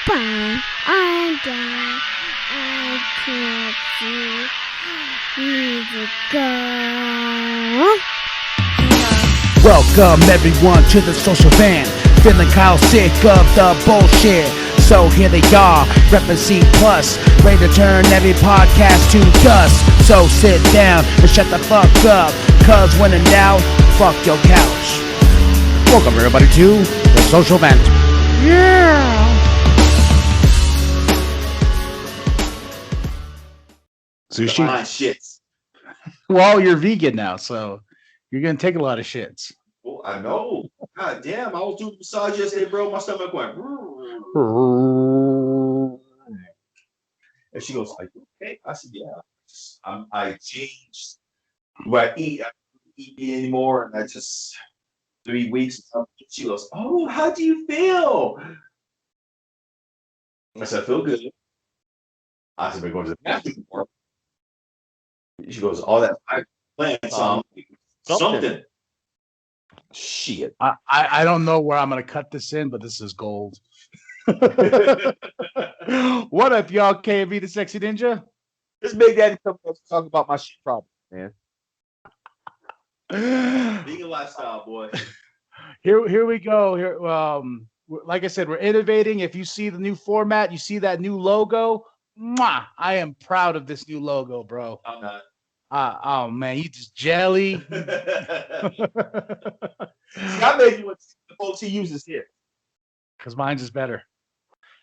Bye. I'm down. I can't see. Need to go. Welcome everyone to the social van. Feeling kind of sick of the bullshit. So here they are, reppin' Cplus, ready to turn every podcast to dust. So sit down and shut the fuck up, cause when in doubt, fuck your couch. Welcome everybody to the social vent. Yeah! Sushi? Shits. Well, you're vegan now, so you're gonna take a lot of shits. Well, I know. God damn, I was doing the massage yesterday, bro. My stomach went. And she goes, "Are you okay?" I said, "Yeah." I changed what I eat. I don't eat meat anymore, and I just 3 weeks. She goes, "Oh, how do you feel?" I said, "I feel good." I said, "We're going to the bathroom more." She goes, "All that plants, something." Shit. I don't know where I'm gonna cut this in, but this is gold. What up, y'all? KV the Sexy Ninja. This Big Daddy coming up to talk about my shit problem, man. Vegan lifestyle, boy. Here we go. Here, like I said, we're innovating. If you see the new format, you see that new logo. Mwah! I am proud of this new logo, bro. I'm not. Oh man, you just jelly. See, I made you what the folks he uses here. Because mine's is better.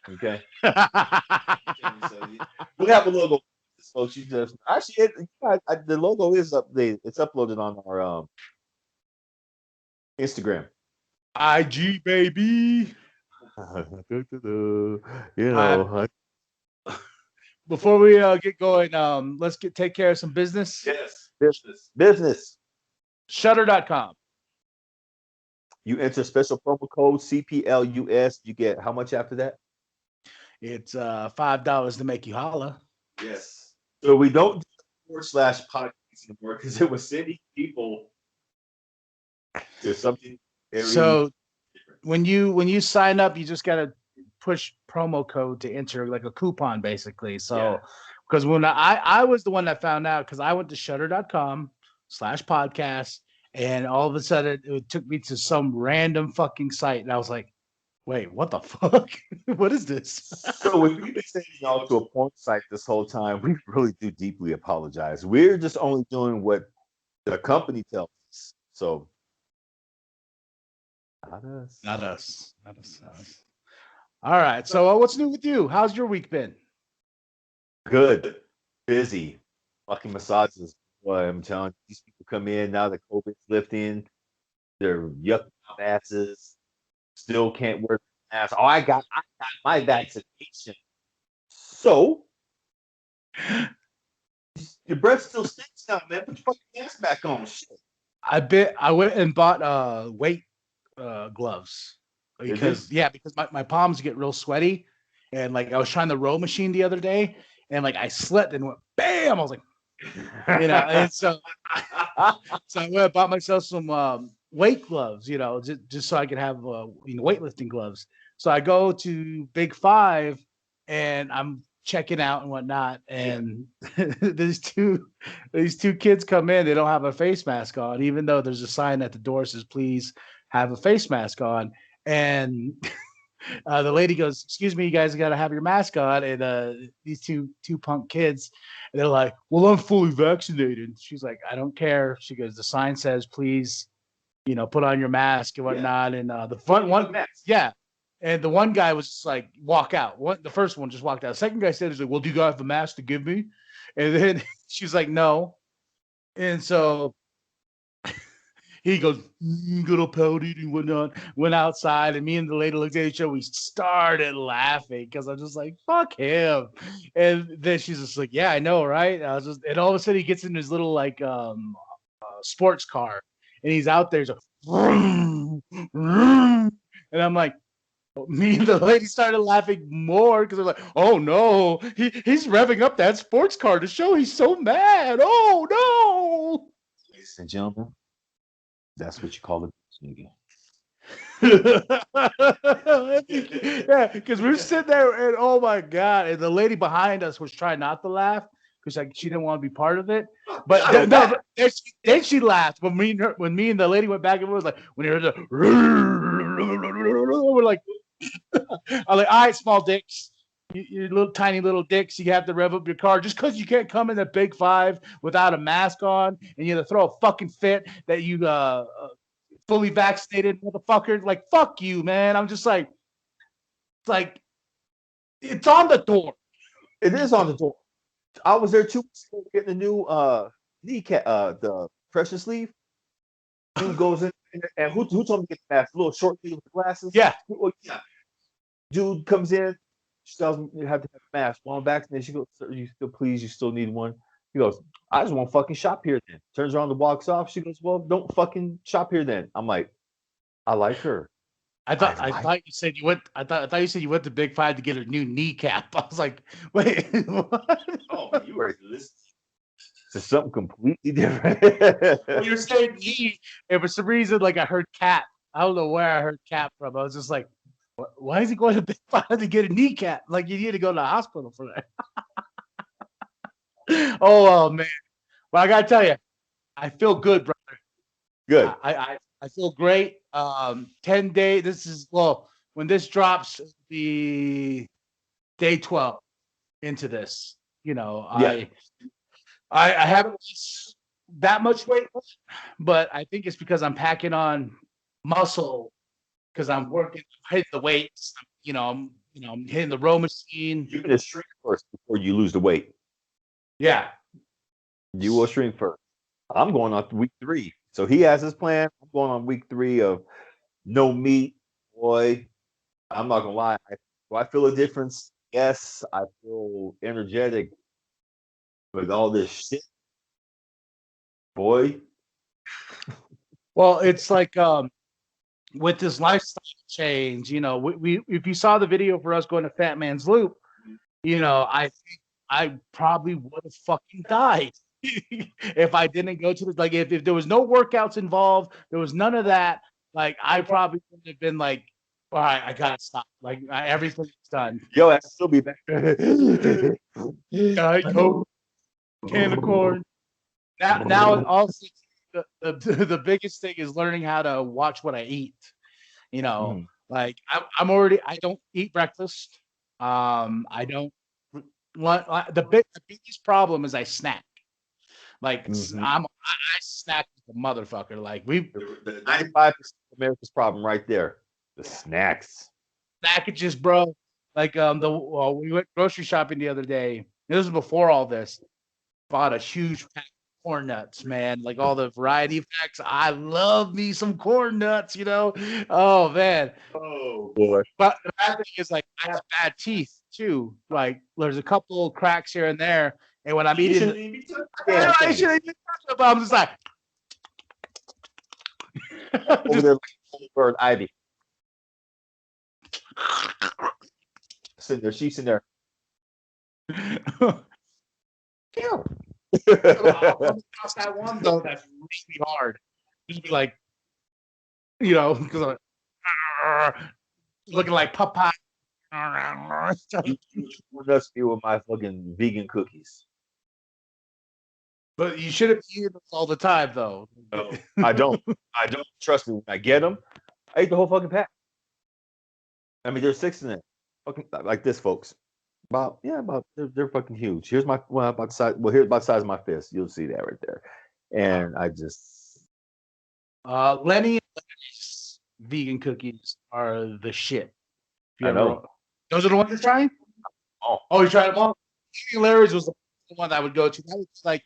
Okay. We have a logo. Folks, you just actually the logo is updated. It's uploaded on our Instagram. IG baby. You know. Before we get going, let's take care of some business. Yes. Business. Shutter.com. You enter special promo code CPLUS. You get how much after that? It's $5 to make you holla. Yes. So we don't do /podcast anymore because it was sending people to something. So when you sign up, you just gotta push promo code to enter like a coupon, basically. So because when I was the one that found out, because I went to shutter.com/podcast, and all of a sudden it took me to some random fucking site, and I was like, wait, what the fuck? What is this? So if we've been sending y'all to a porn site this whole time, we really do deeply apologize. We're just only doing what the company tells us. So Not us. All right. So what's new with you? How's your week been? Good. Busy. Fucking massages. Boy, I'm telling you, these people come in now that COVID's lifting. They're yucking out asses. Still can't wear masks. Oh, I got my vaccination. So your breath still stinks now, man. Put your fucking mask back on. Shit. I went and bought weight gloves because my palms get real sweaty, and like I was trying the row machine the other day, and like I slipped and went bam. I was like, and so I went and bought myself some weight gloves, just so I could have weightlifting gloves. So I go to Big Five, and I'm checking out and whatnot, and these two kids come in. They don't have a face mask on, even though there's a sign at the door says please have a face mask on. And the lady goes, "Excuse me, you guys got to have your mask on." And these two punk kids, they're like, "Well, I'm fully vaccinated." She's like, "I don't care." She goes, "The sign says please, put on your mask and whatnot." And the front one, and the one guy was just like, "Walk out." The first one just walked out. The second guy said, "He's like, well, do you guys have a mask to give me?" And then she's like, "No." And so he goes, good old pouted and whatnot, went outside, and me and the lady looked at each other. We started laughing because I'm just like, fuck him. And then she's just like, yeah, I know, right? And all of a sudden he gets in his little sports car, and he's out there. He's like, vroom, vroom. And I'm like, me and the lady started laughing more because they're like, oh no, he's revving up that sports car to show he's so mad. Oh no. Ladies and gentlemen, that's what you call a nigga. Yeah, because we were sitting there and oh my god, and the lady behind us was trying not to laugh because like she didn't want to be part of it. But no, then she laughed when me and the lady went back and was like when you heard the we're like I'm like, all right, small dicks. You little tiny little dicks, you have to rev up your car just because you can't come in the big five without a mask on and you have to throw a fucking fit that you fully vaccinated motherfucker. Like, fuck you, man. I'm just like, it's on the door. It is on the door. I was there 2 weeks ago getting the new kneecap, the pressure sleeve. Dude goes in, and who told me to get the mask? A little short dude with the glasses. Yeah. Dude comes in. She tells me you have to have a mask. Well, I'm vaccinated. She goes, "Sir, you still need one." He goes, "I just won't fucking shop here then." Turns around and walks off. She goes, "Well, don't fucking shop here then." I'm like, I like her. I thought you said you went. I thought you said you went to Big Five to get a new kneecap. I was like, wait, what? Oh, you were listening to something completely different. Well, you're saying knee, and for some reason, like I heard cat. I don't know where I heard cat from. I was just like, why is he going to Big Five to get a kneecap? Like you need to go to the hospital for that. Oh man, well I gotta tell you, I feel good, brother. Good. I feel great. 10 days. This is when this drops, the day 12 into this. You know, yeah. I haven't lost that much weight, but I think it's because I'm packing on muscle because I'm working, hitting the weights. I'm hitting the row machine. You're gonna shrink first before you lose the weight. Yeah, you will shrink first. I'm going on week 3. So he has his plan. I'm going on week 3 of no meat. Boy, I'm not gonna lie. Do I feel a difference? Yes, I feel energetic with all this shit. Boy. Well, it's like with this lifestyle change, we if you saw the video for us going to Fat Man's Loop, I think I probably would have fucking died. If I didn't go to if there was no workouts involved, there was none of that. Like I probably would have been like, all right, I gotta stop. Like everything's done. Yo, I'll still be back. Can of corn. Now also the biggest thing is learning how to watch what I eat. Like I don't eat breakfast. I don't. The biggest problem is I snack. Like I snack like a motherfucker. Like the 95% of America's problem right there. The snacks. Snackages, bro. Like we went grocery shopping the other day. This was before all this. Bought a huge pack of corn nuts, man. Like all the variety packs. I love me some corn nuts, Oh man. Oh boy. But the bad thing is like I have bad teeth too. Like there's a couple cracks here and there. And when I'm eating, I shouldn't even touch it, but I'm just like over there like bird ivy. Sitting there, she's in there. Kill. Across that one though, that's really hard. Just be like, because looking like Popeye. Nuts me with my fucking vegan cookies. But you shouldn't eat them all the time, though. No, I don't. Trust me. When I get them, I eat the whole fucking pack. I mean, there's 6 in there. Fucking like this, folks. They're fucking huge. Here's my about the size. Well, here's about the size of my fist. You'll see that right there. And I just Lenny and Lenny's vegan cookies are the shit. I know. Those are the ones you're trying? Oh, you tried them all? Larry's was the one I would go to. That was like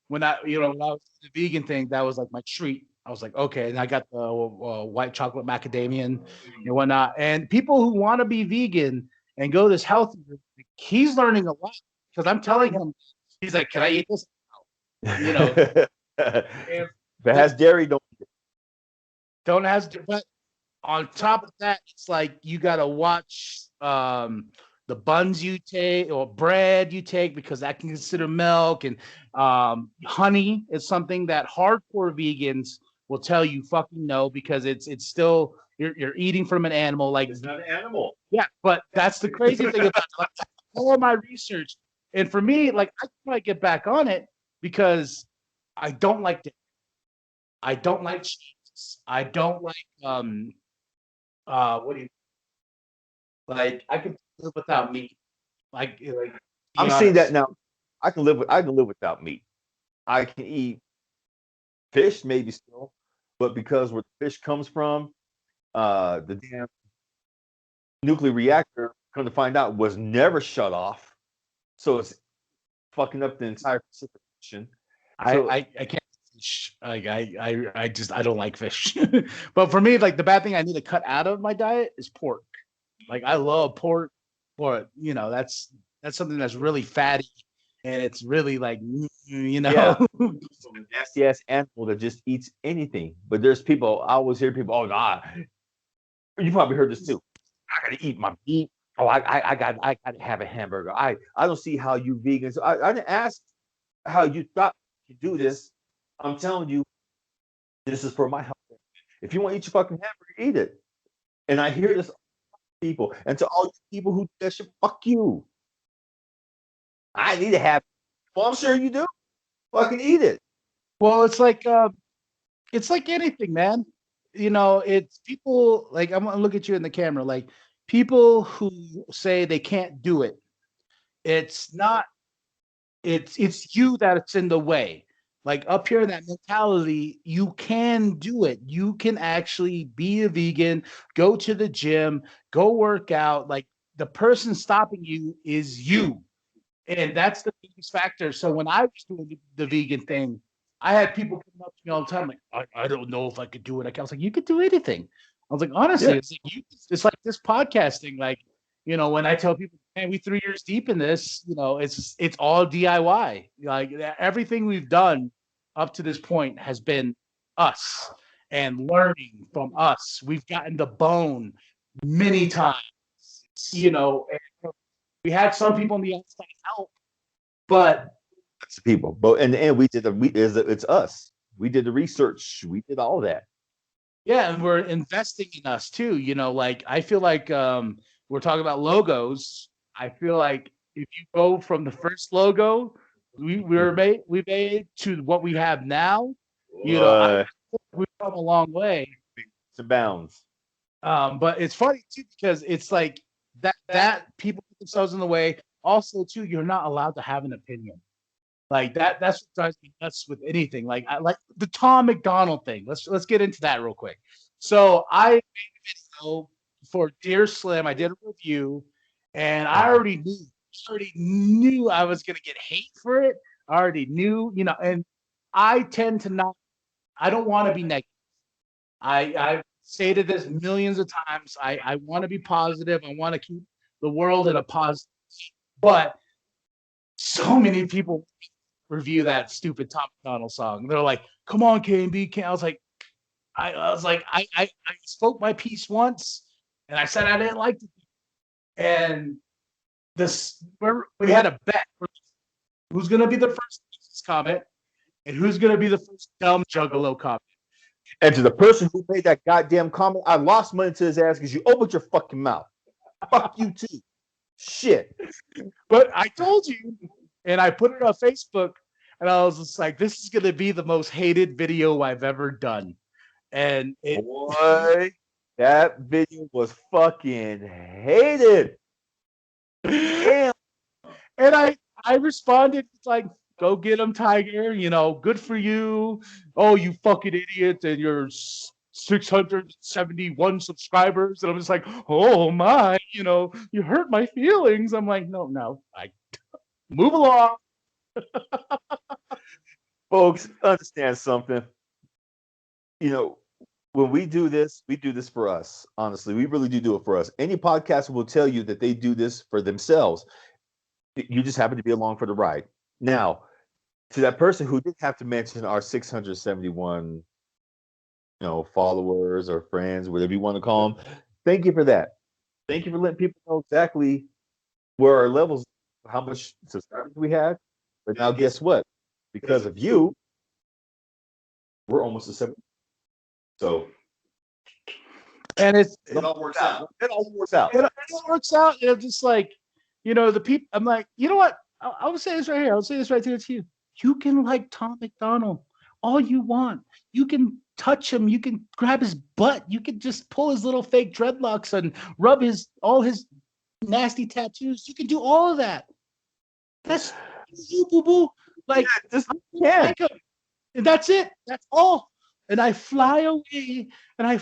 when I was the vegan thing, that was like my treat. I was like, okay, and I got the white chocolate macadamia and whatnot. And people who want to be vegan and go this healthy, he's learning a lot because I'm telling him, he's like, can I eat this? If it has dairy, don't have. But on top of that, it's like you gotta watch the buns you take or bread you take because that can consider milk, and honey is something that hardcore vegans will tell you fucking no because it's still you're eating from an animal. Like It's not an animal. Yeah, but that's the crazy thing about it. Like, all of my research, and for me, like I try to get back on it because I don't like it. I don't like cheese. I don't like what do you like? I can live without meat. Like I'm seeing that now. I can live without meat. I can eat fish maybe still, but because where the fish comes from, the damn nuclear reactor, come to find out, was never shut off, so it's fucking up the entire Pacific Ocean. So, I can't fish. Like I just I don't like fish. But for me, like the bad thing I need to cut out of my diet is pork. Like I love pork, but you know that's something that's really fatty and it's really like you know. yeah, nasty ass animal that just eats anything. But there's people, I always hear people, oh nah, you probably heard this too. I gotta eat my meat. Oh, I gotta have a hamburger. I don't see how you vegans. I didn't ask how you thought you do this. I'm telling you, this is for my health. If you want to eat your fucking hamburger, eat it. And I hear this people, and to all you people who do that shit, fuck you. I need to have. Well, I'm sure you do. Fucking eat it. Well, it's like anything, man. You know, it's people like I'm gonna look at you in the camera, like people who say they can't do it. It's not. It's you that's in the way. Like up here in that mentality, you can do it. You can actually be a vegan, go to the gym, go work out. Like the person stopping you is you. And that's the biggest factor. So when I was doing the vegan thing, I had people come up to me all the time, like, I don't know if I could do it. I was like, you could do anything. I was like, honestly, Yeah. it's like this podcasting. Like, you know, when I tell people, man, we 3 years deep in this, you know, it's all DIY. Like everything we've done up to this point has been us and learning from us. We've gotten the bone many times, you know, and we had some people on the outside help, but It's the people. But in the end, it's us. We did the research. We did all that. yeah, and we're investing in us too. You know, like I feel like we're talking about logos. I feel like if you go from the first logo we made to what we have now, you know, we've come a long way. Some bounds. But it's funny too because it's like that people put themselves in the way. Also, too, you're not allowed to have an opinion. Like that's what drives me nuts with anything. Like I like the Tom Macdonald thing. Let's get into that real quick. So I made a video for Dear Slim. I did a review, and I already knew I was gonna get hate for it. I already knew, you know, and I tend to not. I don't want to be negative. I've stated this millions of times. I want to be positive. I want to keep the world in a positive. But so many people review that stupid Tom Macdonald song. They're like, "Come on, KMB." I was like, I spoke my piece once, and I said I didn't like it. And we had a bet. Who's gonna be the first comment, and who's gonna be the first dumb juggalo comment? And to the person who made that goddamn comment, I lost money to his ass because you opened your fucking mouth. Fuck you too. Shit. But I told you, and I put it on Facebook, and I was just like, this is going to be the most hated video I've ever done. And Boy, that video was fucking hated. Damn. And I responded like, go get him, Tiger. You know, good for you. Oh, you fucking idiot. And you're 671 subscribers. And I'm just like, oh my, you know, you hurt my feelings. I'm like, no, I move along. Folks, understand something. You know, when we do this for us. Honestly, we really do it for us. Any podcaster will tell you that they do this for themselves. You just happen to be along for the ride. Now, to that person who didn't have to mention our 671, you know, followers or friends, whatever you want to call them, thank you for that. Thank you for letting people know exactly where our levels, how much subscribers we had. But now, guess what? Because of you, we're almost to 7. So And it all works out. It all works out. It all works out. And I'm just like, the people. I'm like, you know what? I will say this right here. I'll say this right here to you. You can like Tom Macdonald all you want. You can touch him. You can grab his butt. You can just pull his little fake dreadlocks and rub all his nasty tattoos. You can do all of that. That's you, boo boo. Like, and that's it. That's all. And I fly away, and I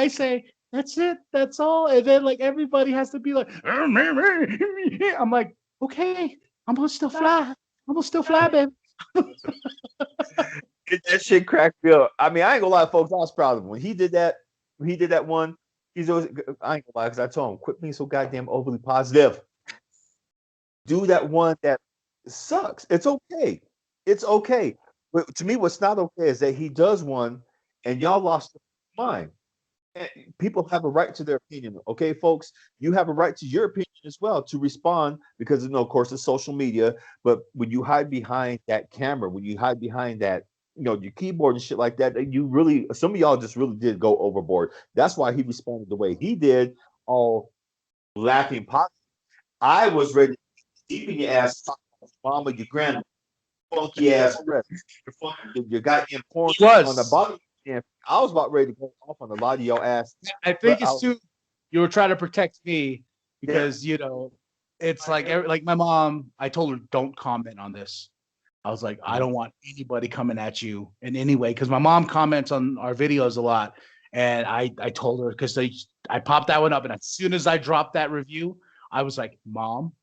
say, that's it. That's all. And then like everybody has to be like, I'm like, okay, I'm gonna still fly. Baby. That shit cracked me up. I mean, I ain't gonna lie, folks. I was proud of him when he did that. One, he's always. I ain't gonna lie, because I told him, quit being so goddamn overly positive. Do that one that sucks. It's okay. It's okay. But to me, what's not okay is that he does one, and y'all lost your mind. And people have a right to their opinion. Okay, folks, you have a right to your opinion as well to respond because of course, it's social media. But when you hide behind that camera, when you hide behind that, your keyboard and shit like that, you really, some of y'all just really did go overboard. That's why he responded the way he did, all laughing positive. I was ready to deep in your ass, mama, your grandma, funky ass breath, your goddamn porn on the bottom. I was about ready to go off on a lot of your ass. I think it's too. You were trying to protect me because it's like my mom. I told her don't comment on this. I was like, I don't want anybody coming at you in any way because my mom comments on our videos a lot, and I told her because I popped that one up, and as soon as I dropped that review, I was like, Mom,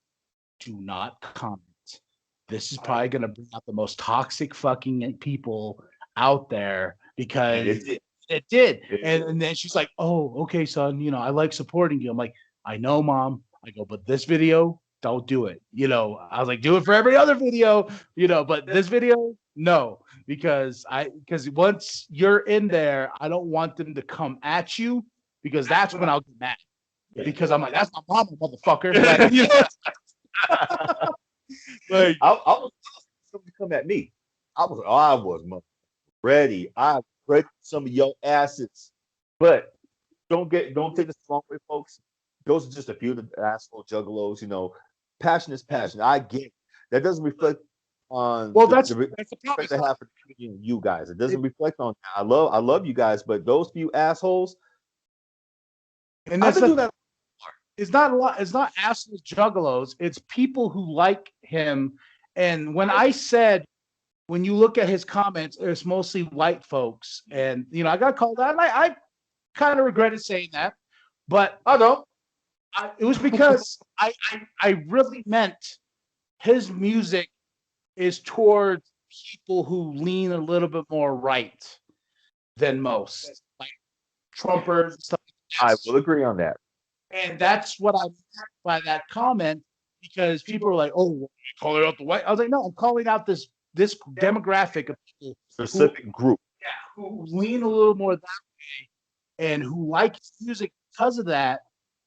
do not comment. This is probably gonna bring out the most toxic fucking people out there. Because it did. And then she's like, oh, okay, son, I like supporting you. I'm like, I know, Mom. I go, but this video, don't do it. I was like, do it for every other video, but this video, no. Because once you're in there, I don't want them to come at you because that's when I'll get mad. Because I'm like, that's my mama, motherfucker. Like, I was somebody come at me. I was ready. I ready some of your asses. But don't take this the wrong way, folks. Those are just a few of the asshole juggalos, Passion is passion. I get it. That doesn't reflect on that's the problem. I have for you guys. It doesn't reflect on that. I love you guys, but those few assholes, and that's that. It's not a lot. It's not assholes juggalos. It's people who like him. And when I said, when you look at his comments, it's mostly white folks. And, I got called out. And I kind of regretted saying that. But I don't. It was because I really meant his music is towards people who lean a little bit more right than most. Like Trumpers and stuff like that. I will agree on that. And that's what I meant by that comment because people are like, oh, you're calling out the white. I was like, no, I'm calling out this demographic of people, specific group, who lean a little more that way and who like his music because of that.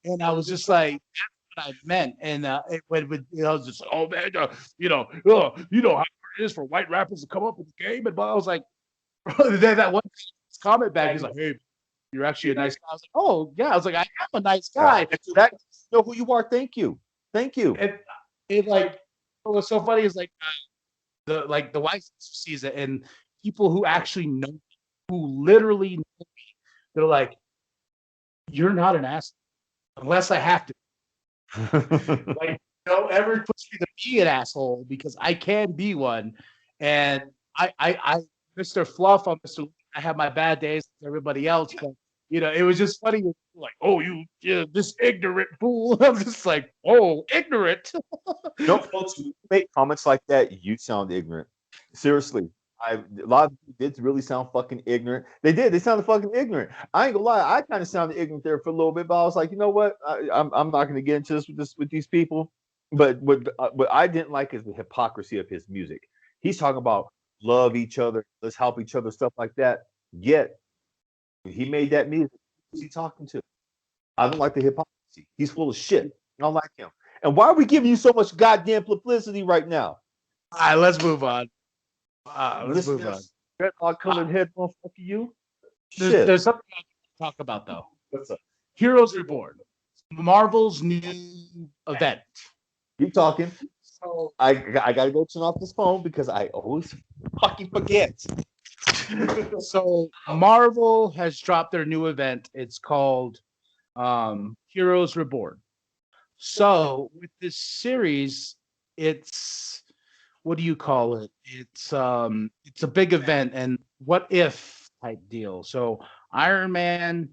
And I was just like, that's what I meant. And I was just, oh man, how it is for white rappers to come up with the game. And I was like, then that one comment back, he's like, hey, you're actually a nice guy. I was like, oh yeah. I was like, I am a nice guy. That you know who you are. Thank you. And it like, what's so funny is like. The wife sees it, and people who actually know, who literally know me, they're like, "You're not an asshole unless I have to." Like, don't ever push me to be an asshole because I can be one. And I Mr. Fluff, I'm Mr. I have my bad days like everybody else, but it was just funny. Like, oh, this ignorant fool. I'm just like, oh, ignorant. No, folks, when you make comments like that, you sound ignorant. Seriously. A lot of people did really sound fucking ignorant. They did. They sounded fucking ignorant. I ain't gonna lie. I kind of sounded ignorant there for a little bit, but I was like, you know what? I'm not gonna get into this with these people. But what I didn't like is the hypocrisy of his music. He's talking about love each other, let's help each other, stuff like that. Yet he made that music. Who's he talking to? I don't like the hypocrisy. He's full of shit. I don't like him. And why are we giving you so much goddamn publicity right now? All right, let's move on. Let's move on. Dreadlock colored head, motherfucker, you. There's something talk about though. What's up? Heroes Reborn, Marvel's new event. Keep talking. So I gotta go turn off this phone because I always fucking forget. So Marvel has dropped their new event. It's called Heroes Reborn. So with this series, it's what do you call it? It's a big event and what if type deal. So Iron Man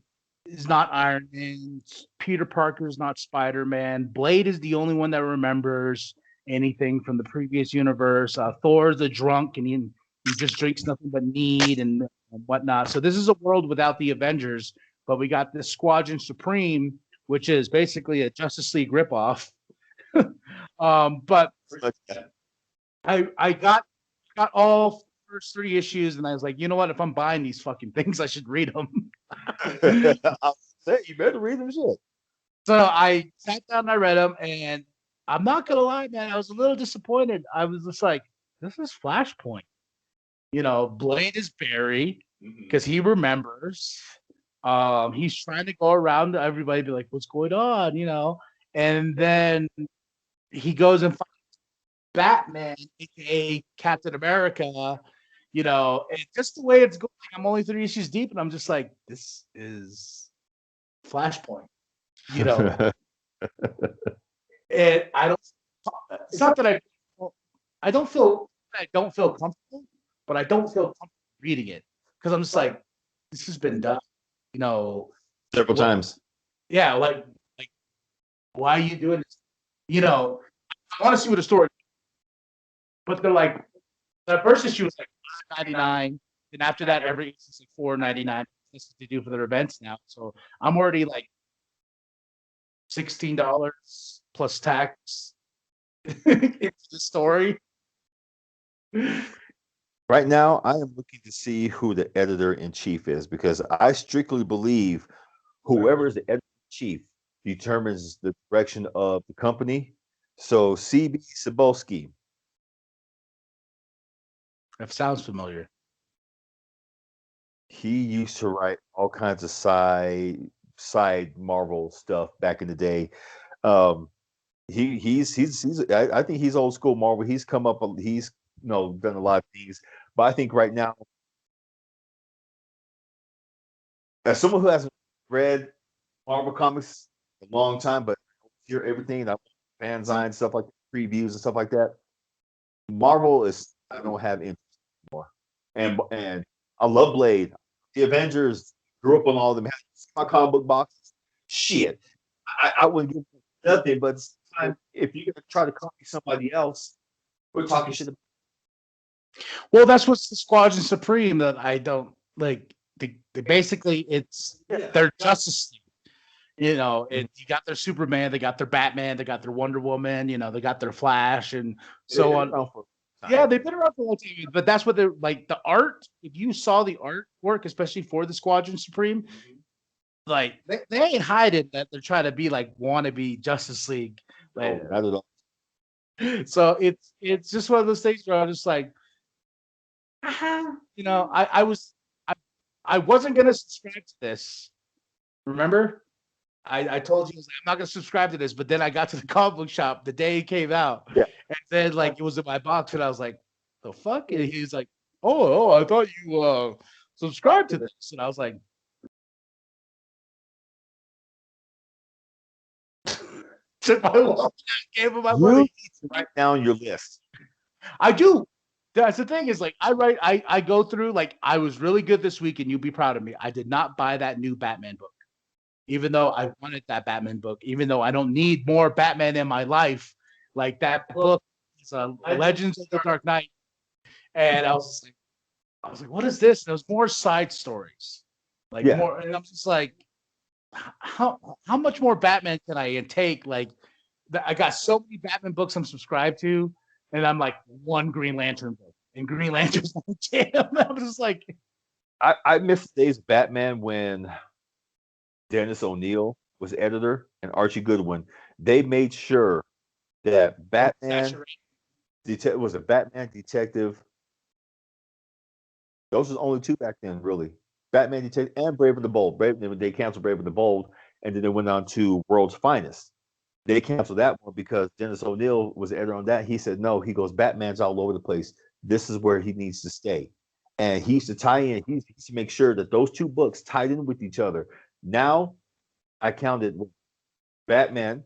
is not Iron Man. Peter Parker is not Spider-Man. Blade is the only one that remembers anything from the previous universe. Thor's a drunk and he just drinks nothing but mead and whatnot. So this is a world without the Avengers, but we got this Squadron Supreme, which is basically a Justice League ripoff. But I got all first 3 issues, and I was like, you know what? If I'm buying these fucking things, I should read them. I'll say you better read them shit. So I sat down and I read them, and I'm not gonna lie, man, I was a little disappointed. I was just like, this is Flashpoint. You know, Blade is Barry because he remembers. He's trying to go around to everybody, be like, what's going on? You know, and then he goes and finds Batman, aka Captain America, you know, and just the way it's going, I'm only 3 issues deep, and I'm just like, this is Flashpoint, you know. And I don't. It's not that I don't feel comfortable, but I don't feel comfortable reading it because I'm just like, this has been done, you know, several times. Yeah, like why are you doing this? You know, I want to see what the story. But they're like, the first issue was like $5.99, and after that, every issue is like $4.99. This is to do for their events now. So I'm already like $16 plus tax into the story. Right now, I am looking to see who the editor-in-chief is because I strictly believe whoever is the editor-in-chief determines the direction of the company. So C.B. Cebulski. That sounds familiar. He used to write all kinds of side Marvel stuff back in the day. He's I think he's old school Marvel. He's come up, he's done a lot of things. But I think right now, as someone who hasn't read Marvel comics a long time, but hear everything, fanzines, stuff like previews and stuff like that. Marvel is I don't have interest anymore. And I love Blade. The Avengers grew up on all of them. My comic book boxes. Shit. I wouldn't give nothing, but if you're gonna try to copy somebody else, we're talking shit about. Well, that's what's the Squadron Supreme that I don't like. They basically their Justice League. You know, you got their Superman, they got their Batman, they got their Wonder Woman, you know, they got their Flash and so on. Yeah, they've been around for a long time, but that's what they're like. The art, if you saw the artwork, especially for the Squadron Supreme, like they ain't hiding that they're trying to be like wannabe Justice League. Like, not at all. So it's just one of those things where I'm just like, you know, I wasn't gonna subscribe to this. Remember? I told you I'm not gonna subscribe to this, but then I got to the comic book shop the day it came out, and then like it was in my box, and I was like, "The fuck?" And he's like, "Oh, I thought you subscribed to this," and I was like, "Took my wallet, gave him my money." Write down your list. I do. That's the thing is like I go through like I was really good this week, and you'd be proud of me. I did not buy that new Batman book. Even though I wanted that Batman book, even though I don't need more Batman in my life, like that book is Legends of the Dark Knight. And I was like, what is this? And there was more side stories, more. And I'm just like, how much more Batman can I take? Like, I got so many Batman books I'm subscribed to, and I'm like one Green Lantern book, and Green Lantern's my jam. I'm just like, I miss the days of Batman when Dennis O'Neil was editor and Archie Goodwin. They made sure that Batman was a Batman detective. Those were only 2 back then, really. Batman Detective, and Brave and the Bold. They canceled Brave and the Bold, and then they went on to World's Finest. They canceled that one because Dennis O'Neil was the editor on that. He said, no, he goes, Batman's all over the place. This is where he needs to stay. And he used to tie in, he used to make sure that those two books tied in with each other. Now, I counted Batman,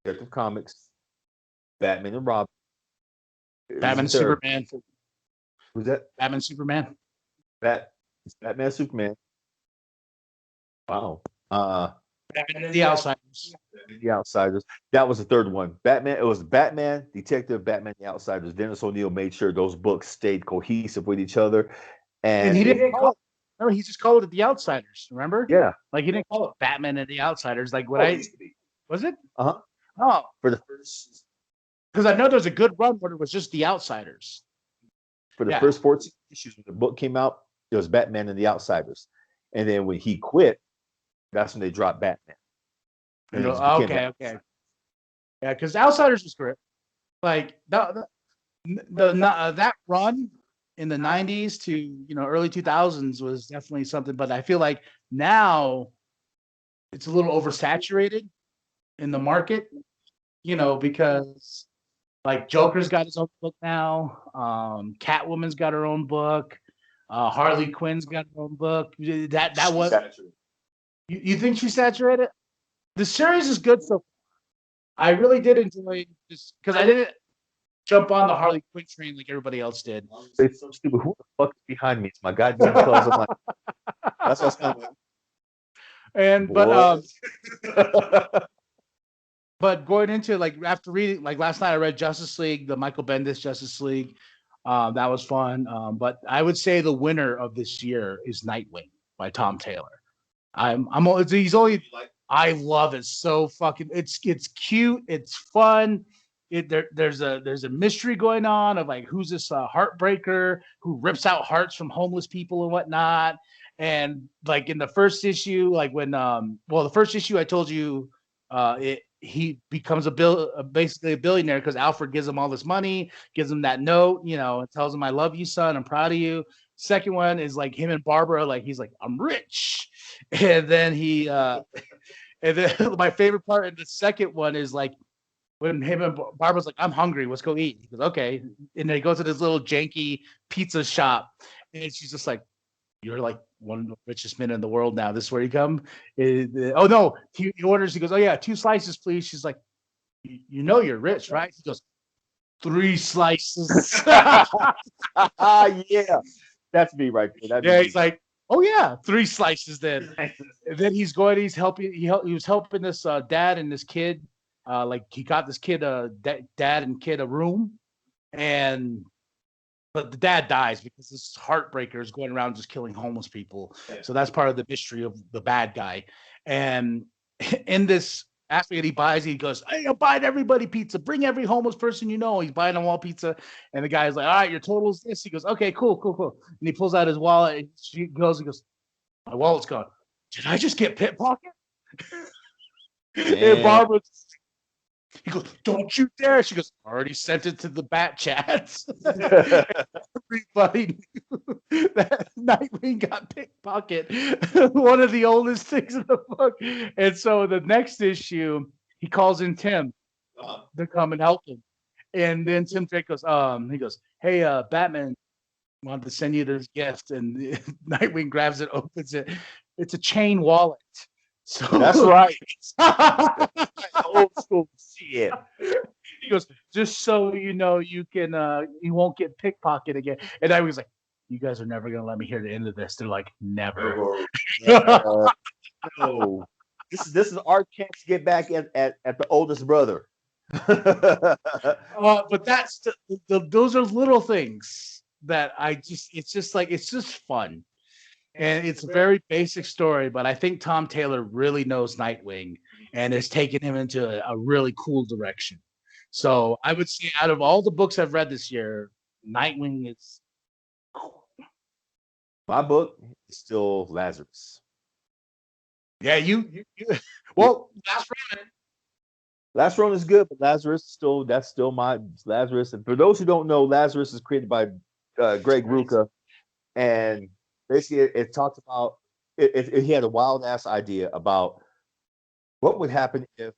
Detective Comics, Batman and Robin. Batman Superman. Who's that? Batman Superman. It's Batman Superman. Wow. Batman and the Outsiders. The Outsiders. That was the third one. Batman. It was Batman, Detective, Batman, the Outsiders. Dennis O'Neil made sure those books stayed cohesive with each other. And he didn't call it. Remember, he just called it the Outsiders. Remember? Yeah. Like he didn't call it Batman and the Outsiders. Like what was it? Uh-huh. Oh, for the first. Because I know there's a good run where it was just the Outsiders. For the first 14 issues, when the book came out, it was Batman and the Outsiders. And then when he quit, that's when they dropped Batman. Okay. Yeah, because Outsiders was great. Like that run in the 90s to early 2000s was definitely something. But I feel like now it's a little oversaturated in the market, because like Joker's got his own book now. Catwoman's got her own book. Harley Quinn's got her own book. That was. You think she's saturated? The series is good so far. I really did enjoy this because I didn't jump on the Harley Quinn train like everybody else did. It's so stupid. Who the fuck is behind me? It's my goddamn clothes. I'm like, that's what's coming. And but going into like after reading like last night, I read Justice League, the Michael Bendis Justice League. That was fun. But I would say the winner of this year is Nightwing by Tom Taylor. He's only. I love it so fucking. It's cute. It's fun. There's a mystery going on of like who's this heartbreaker who rips out hearts from homeless people and whatnot. And like in the first issue, like when the first issue I told you, he becomes basically a billionaire because Alfred gives him all this money, gives him that note, and tells him, "I love you, son. I'm proud of you." Second one is like him and Barbara, like he's like, "I'm rich," and then and then my favorite part in the second one is like when him and Barbara's like, "I'm hungry. Let's go eat." He goes, "Okay," and then he goes to this little janky pizza shop, and she's just like, "You're like one of the richest men in the world now. This is where you come." Oh no, he orders. He goes, "Oh yeah, 2 slices, please." She's like, "You're rich, right?" He goes, 3 slices. Yeah. That's me right there. He's like, "Oh yeah, 3 slices then." And then he's helping. He was helping this dad and this kid. Like he got this kid, dad and kid, a room, but the dad dies because this heartbreaker is going around just killing homeless people. Yeah. So that's part of the mystery of the bad guy. And in this after he buys, he goes, "Hey, I'm buying everybody pizza. Bring every homeless person you know." He's buying them all pizza. And the guy's like, "All right, your total is this." He goes, "Okay, cool. And he pulls out his wallet. And he goes, "My wallet's gone. Did I just get pickpocketed?" And Barbara, he goes, "Don't you dare." She goes, "I already sent it to the bat chats." Everybody knew that Nightwing got pickpocketed. One of the oldest things in the book. And so the next issue, he calls in Tim to come and help him. And then Tim Drake goes, he goes, "Hey, Batman wanted to send you this gift." And Nightwing grabs it, opens it. It's a chain wallet. So that's right. Old school shit. He goes, "Just so you know, you won't get pickpocketed again." And I was like, "You guys are never gonna let me hear the end of this." They're like, "Never." No. This is our chance to get back at the oldest brother. But that's those are little things that it's just fun. And it's a very basic story, but I think Tom Taylor really knows Nightwing and has taken him into a really cool direction. So I would say out of all the books I've read this year, Nightwing is cool. My book is still Lazarus. Yeah, well, Last Ronin is good, but Lazarus that's still my Lazarus. And for those who don't know, Lazarus is created by Greg Rucka, and basically it talks about he had a wild ass idea about what would happen if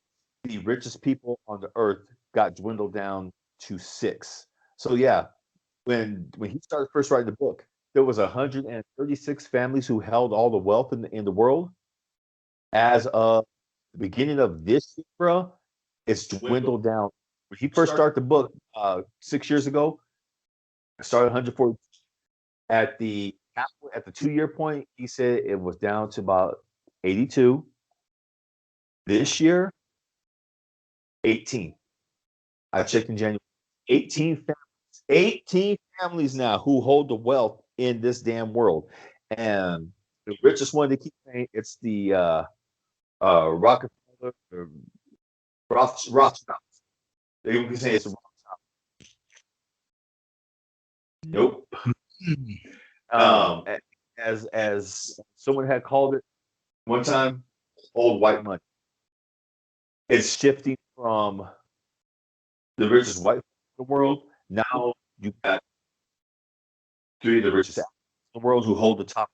the richest people on the earth got dwindled down to 6. So yeah, when he started first writing the book, there was 136 families who held all the wealth in the world. As of the beginning of this year, bro, it's dwindled down. When he first started the book 6 years ago, it started 140. At the 2-year point, he said it was down to about 82. This year, 18. I checked in January. 18 families now who hold the wealth in this damn world. And the richest one, they keep saying it's the Rockefeller, Rothschild. They keep saying it's Rothschild. Nope. As someone had called it one time, old white money. It's shifting from the richest white in the world. Now you got 3 of the richest in the world who hold the top.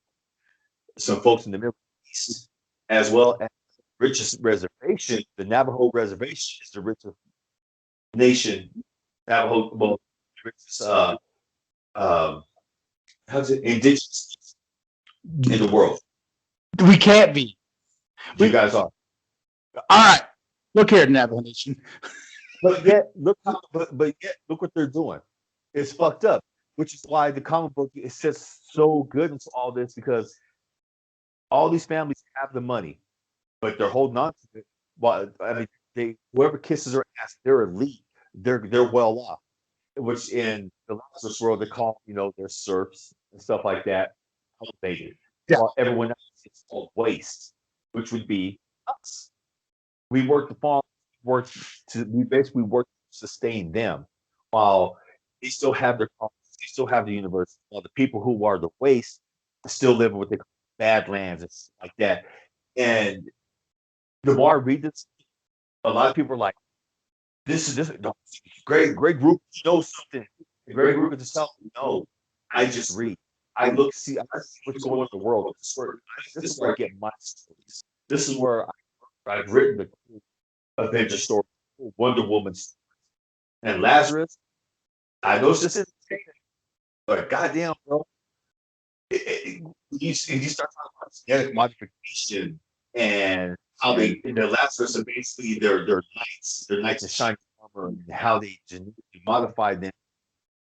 Some folks in the Middle East, as well as the richest reservation. The Navajo reservation is the richest nation. Navajo, well, richest how's it, indigenous in the world. We can't be. You guys are. All right. Look here, Navajo Nation. But yet look what they're doing. It's fucked up, which is why the comic book is just so good into all this, because all these families have the money, but they're holding on to it. Well, I mean, whoever kisses her ass, they're elite. They're well off. Which in the Lazarus world they call, their serfs and stuff like that, elevated. Yeah. While everyone else is called waste, which would be us. We work the farm, we basically work to sustain them, while they still have their colonies, they still have the universe. While the people who are the waste still live in what they call badlands and stuff like that. And the more I read this, a lot of people are like, this is great group, something. Great group to tell. No, I just read. I see what's going on in the world. This is where I get my stories. This is where I've written the Avenger story, Wonder Woman story. And Lazarus, I know this isn't, but goddamn, bro, you start talking about genetic modification and how the Lazarus are basically their knights in shining armor, and how they genetically modified them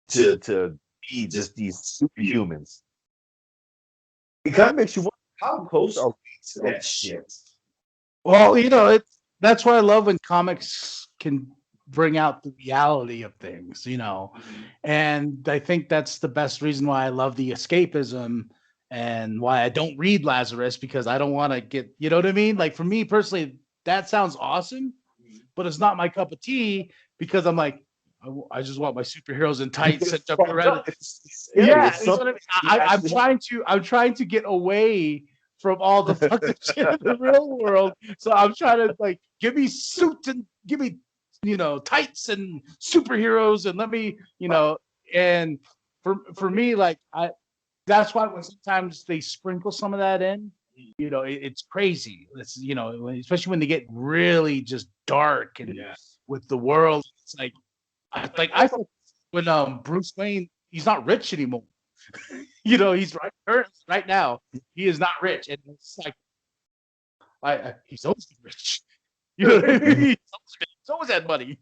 to be just these superhumans. It kind of makes you wonder, how close are we to that shit? Well, that's why I love when comics can bring out the reality of things, and I think that's the best reason why I love the escapism and why I don't read Lazarus, because I don't want to get, you know what I mean? Like, for me personally, that sounds awesome, but it's not my cup of tea, because I'm like, I just want my superheroes in tights and jumping around. Yeah, I'm trying to get away from all the fucked shit in the real world. So I'm trying to, like, give me suit and give me, tights and superheroes, and let me, and for me, like, that's why when sometimes they sprinkle some of that in, it's crazy. It's, especially when they get really just dark and with the world, it's like, I thought when Bruce Wayne, he's not rich anymore. He's right now, he is not rich, and it's like, he's always been rich. You know what I mean? He's always had money.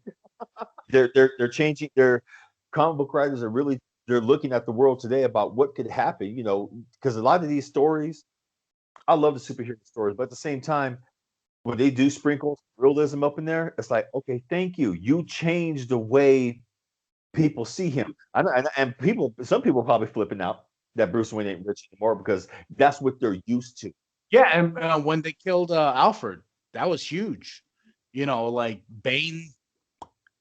They're changing. Their comic book writers are really, they're looking at the world today about what could happen. Because a lot of these stories, I love the superhero stories, but at the same time, when they do sprinkle realism up in there, it's like, okay, thank you. You changed the way people see him. And some people are probably flipping out that Bruce Wayne ain't rich anymore, because that's what they're used to. Yeah, and when they killed Alfred, that was huge. Like Bane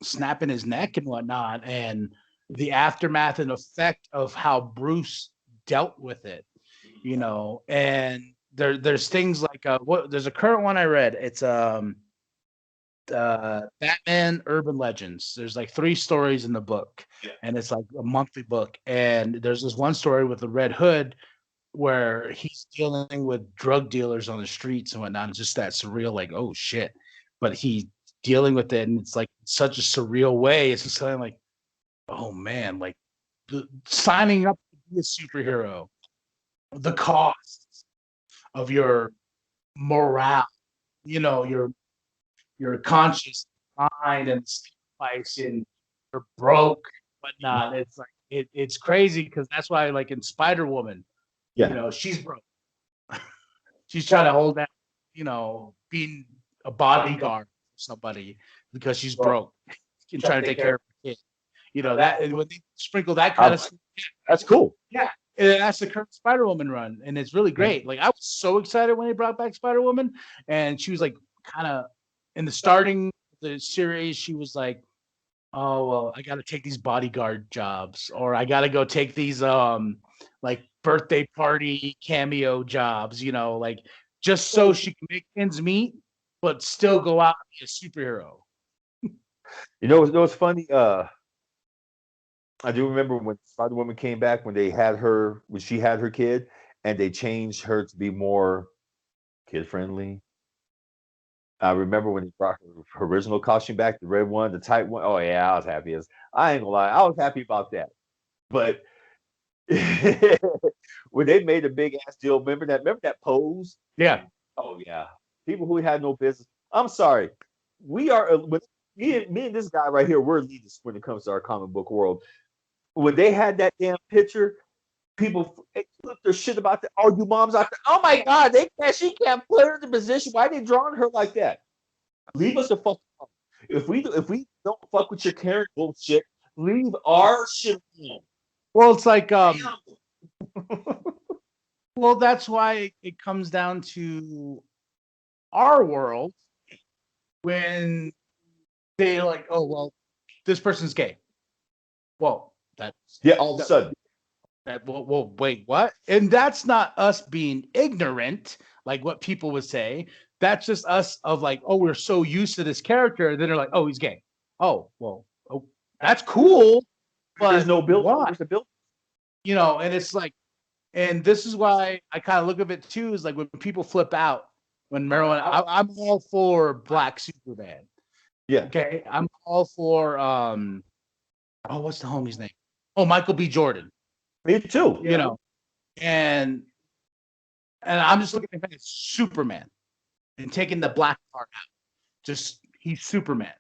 snapping his neck and whatnot, and the aftermath and effect of how Bruce dealt with it. And there's things like there's a current one I read. It's Batman Urban Legends. There's like 3 stories in the book, and it's like a monthly book. And there's this one story with the Red Hood where he's dealing with drug dealers on the streets and whatnot. It's just that surreal, like, oh shit. But he dealing with it, and it's like such a surreal way. It's just kind of like, oh man, like signing up to be a superhero, the cost of your morale, your conscious mind and sacrifice, and you're broke, whatnot. It's like it's crazy because that's why, like in Spider-Woman, she's broke. She's trying to hold that, being a bodyguard for somebody because she's broke and trying to take care of her kid. That when they sprinkle that kind of stuff, that's cool. Yeah. And that's the current Spider-Woman run, and it's really great. Like I was so excited when they brought back Spider-Woman, and she was like kind of in the starting of the series, she was like, oh well, I got to take these bodyguard jobs, or I got to go take these like birthday party cameo jobs, like just so she can make ends meet, but still go out and be a superhero. What's funny? I do remember when Spider-Woman came back, when she had her kid, and they changed her to be more kid-friendly. I remember when they brought her original costume back, the red one, the tight one. Oh yeah, I was happy I ain't gonna lie, I was happy about that. But when they made a big ass deal, remember that pose? Yeah. Oh yeah. People who had no business. I'm sorry. We are me and this guy right here, we're elitists when it comes to our comic book world. When they had that damn picture, people flipped their shit about that. Oh, you moms out there. Oh my God, she can't put her in the position. Why are they drawing her like that? Leave us the fuck alone. If we don't fuck with your Karen bullshit, leave our shit alone. Well, it's like well, that's why it comes down to our world when they like, oh well, this person's gay. Well, all of a sudden. Well, wait, what? And that's not us being ignorant, like what people would say. That's just us of like, oh, we're so used to this character. Then they're like, oh, he's gay. Oh, well, that's cool. But there's no build. Why? There's a build. And it's like, and this is why I kind of look at it too, is like when people flip out, when Marilyn, I'm all for Black Superman. Yeah. Okay. I'm all for, what's the homie's name? Oh, Michael B. Jordan. Me too. And I'm just looking at Superman and taking the black part out. Just he's Superman.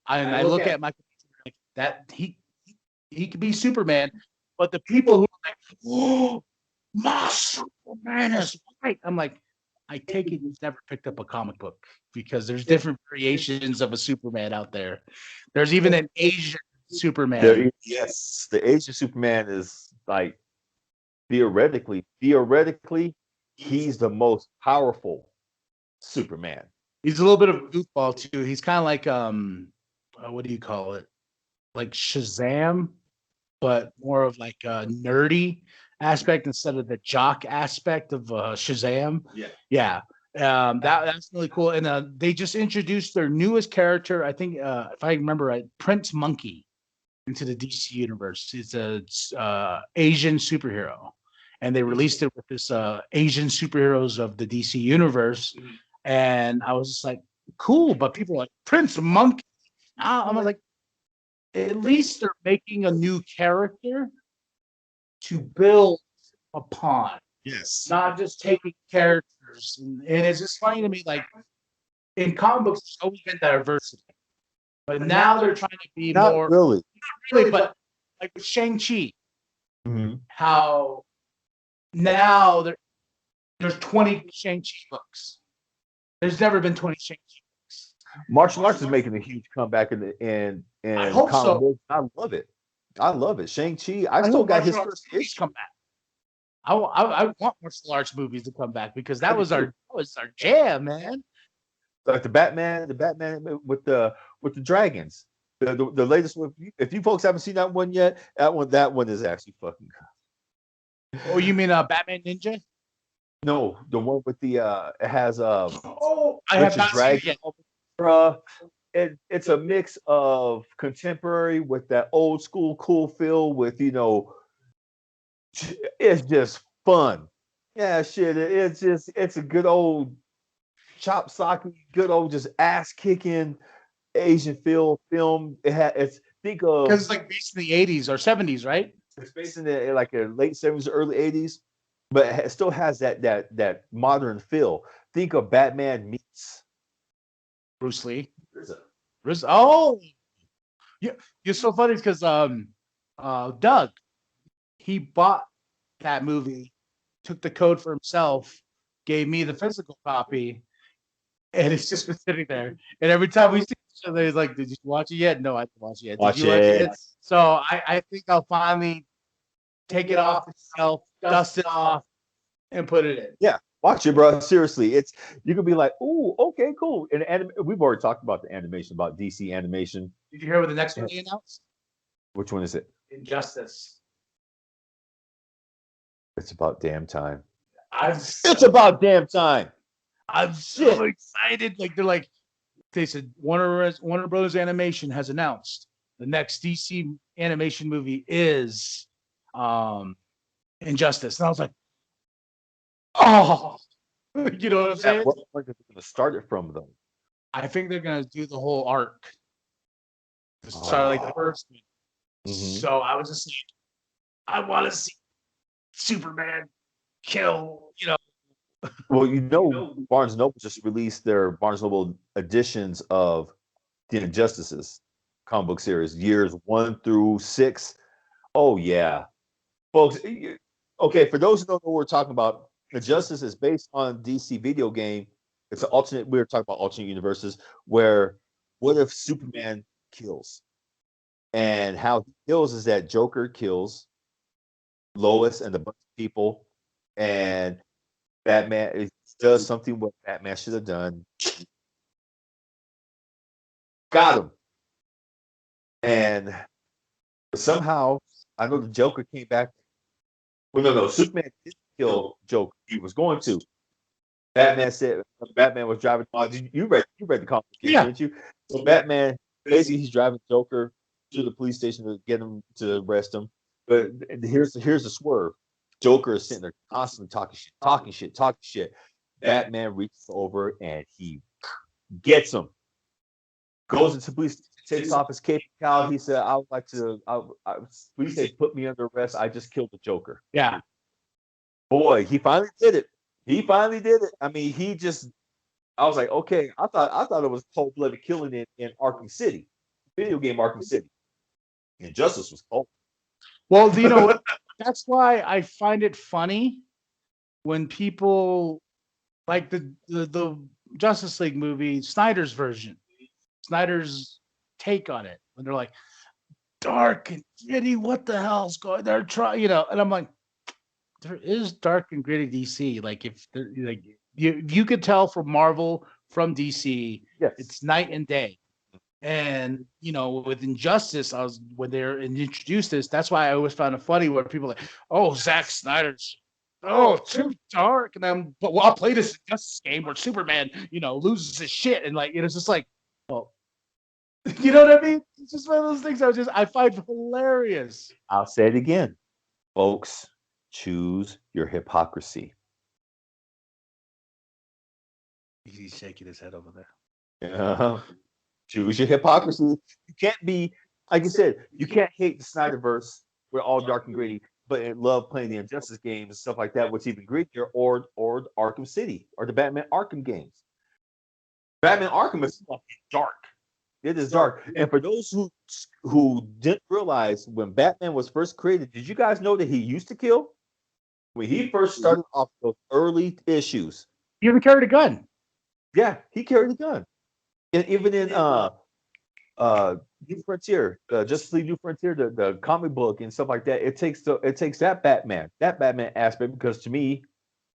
I look at Michael B. Jordan like that he could be Superman, but the people who are like, oh, my Superman is white. I'm like, I take it you've never picked up a comic book, because there's different variations of a Superman out there. There's even an Asian Superman. Yes, the Asian Superman is like theoretically, he's the most powerful Superman. He's a little bit of a goofball too. He's kind of like what do you call it? Like Shazam, but more of like a nerdy aspect instead of the jock aspect of Shazam. Yeah. That's really cool. And they just introduced their newest character. I think if I remember right, Prince Monkey into the DC universe. It's a Asian superhero, and they released it with this Asian superheroes of the DC universe. And I was just like, cool, but people are like, Prince Monkey. I'm like, at least they're making a new character to build upon. Yes. Not just taking characters. And it's just funny to me, like in comic books, there's always been diversity. But now they're trying to be not more really, but like with Shang-Chi, mm-hmm. How now there's 20 Shang-Chi books. There's never been 20 Shang-Chi books. Martial arts is making a huge comeback in I hope so. books. I love it. Shang-Chi. I still got his first issue. Come back. I want martial arts movies to come back, because that was our jam, man. Like the Batman with the dragons. The latest one. If you folks haven't seen that one yet, that one is actually fucking good. Oh, you mean Batman Ninja? No, the one with the it has I have not seen it yet. It's a mix of contemporary with that old school cool feel with, it's just fun. Yeah, shit. It's a good old chop socky, good old just ass kicking Asian film. It's think of Because it's like based in the 80s or 70s, right? it's based in the like a late 70s, early 80s, but it still has that modern feel. Think of Batman meets Bruce Lee. RZA. Oh, yeah. It's so funny because Doug, he bought that movie, took the code for himself, gave me the physical copy, and it's just been sitting there. And every time we see each other, he's like, "Did you watch it yet?" No, I didn't watch it yet. Did Watch you watch it it. yet? So I think I'll finally take it off the shelf, dust it off, and put it in. Yeah, watch it, bro. Seriously, it's you could be like, "Ooh, okay, cool." And we've already talked about the animation, about DC animation. Did you hear what the next one they announced? Which one is it? Injustice. It's about damn time. It's about damn time. I'm so excited. Like they said, Warner Brothers Animation has announced the next DC animation movie is Injustice, and I was like, oh, you know what I'm saying? What point are they going to start it from, though? I think they're gonna do the whole arc. Start like the first one. Mm-hmm. So I was just like, I want to see Superman kill, Well, Barnes & Noble just released their Barnes & Noble editions of the Injustices comic book series, years 1 through 6. Oh, yeah. Folks, okay, for those who don't know what we're talking about, Injustice is based on DC video game. It's an alternate, we were talking about alternate universes, where what if Superman kills? And how he kills is that Joker kills Lois and a bunch of people, and Batman does something what Batman should have done. Got him. And somehow, I know the Joker came back. Well, no, Superman didn't kill Joker. He was going to. Batman said Batman was driving. You read the comic, didn't you? So Batman, basically, he's driving Joker to the police station to get him to arrest him. But here's the swerve. Joker is sitting there constantly talking shit. Batman reaches over and he gets him. Goes into police, takes off his cape and cowl. He said, "I would like to. Police say put me under arrest. I just killed the Joker." Yeah. Boy, he finally did it. I mean, I was like, okay. I thought it was cold-blooded killing in Arkham City, video game Arkham City. Injustice was cold. Well, you know what? That's why I find it funny when people like the Justice League movie, Snyder's version, Snyder's take on it, when they're like, dark and gritty, what the hell's going? They're trying, and I'm like, there is dark and gritty DC. Like if like you could tell from Marvel, from DC, yes. It's night and day. And with Injustice, when they're introduced this, that's why I always found it funny where people are like, oh, Zack Snyder's, too dark. And I'll play this Injustice game where Superman, loses his shit, and it's just like, well, you know what I mean? It's just one of those things I find hilarious. I'll say it again, folks. Choose your hypocrisy. He's shaking his head over there. Yeah. Choose your hypocrisy. You can't be, like you said, you can't hate the Snyderverse. We're all dark and gritty, but love playing the Injustice games and stuff like that, what's even grittier, or Arkham City, or the Batman Arkham games. Batman Arkham is fucking dark. It is dark. And for those who didn't realize, when Batman was first created, did you guys know that he used to kill? When he first started off those early issues, he even carried a gun. Yeah, he carried a gun. And even in New Frontier, Justice League New Frontier, the comic book and stuff like that, it takes that Batman aspect, because to me,